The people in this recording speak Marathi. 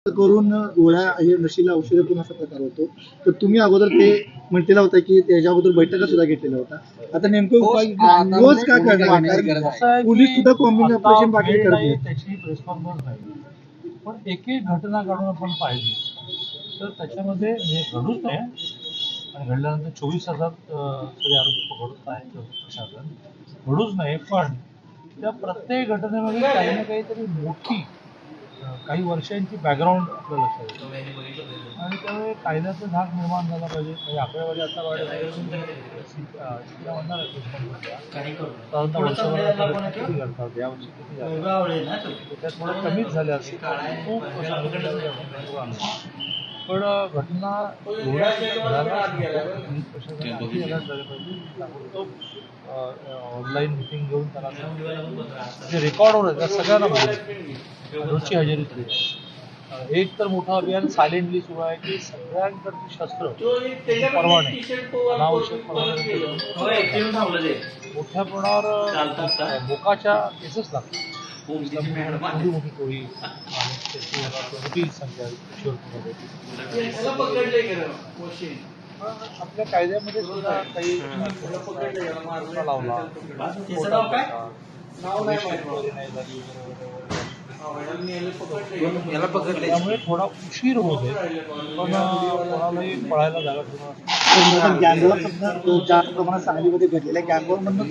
करून गोळ्या हे नशीला औषध पण असा प्रकार होतो. तर तुम्ही अगोदर ते म्हटलेला होता की त्याच्या अगोदर बैठका सुद्धा घेतलेल्या होता. आता नेमकं रोज का करणार नाही? पोलीस सुद्धा कॉम्बिंग ऑपरेशन बाकी करत नाहीत. त्याची रिस्पॉन्स नाही, पण एक एक घटना काढून आपण पाहिली तर त्याच्यामध्ये हे घडूच नये आणि घडल्यानंतर 24 तासात सगळे आरोपी पकडत आहेत प्रशासन, घडूच नये. पण त्या प्रत्येक घटनेमध्ये काही ना काहीतरी मोठी काही वर्षांची बॅकग्राऊंड आपल्या लक्षात येते आणि त्यामुळे कायद्याचा धाक निर्माण झाला पाहिजे. म्हणजे आकडेवारी आता वाढत म्हणणार साधारणतः वर्षभरात किती करतात, यावर्षी किती त्याच्यात थोडं कमीच झाले असेल, खूप पण घटना ऑनलाईन मिटिंग घेऊन त्याला जे रेकॉर्ड होत त्या सगळ्यांना माहिती रोजची हजेरी सुरू आहे. एक तर मोठं अभियान सायलेंटली सुरू आहे की सगळ्यांकडची शस्त्र परवाने अनावश्यक परवाने मोठ्या प्रमाणावर बोकाच्या केसेस लागतात. मोठी मोठी टोळी मोठी संख्या आपल्या कायद्यामध्ये सुद्धा काही लावला त्यामुळे थोडा उशीर होते, पण कोणालाही पळायला जागा ठेवणार गँगवर सुद्धा जास्त प्रमाणात सांगलीमध्ये घडलेल्या गँगवर म्हणून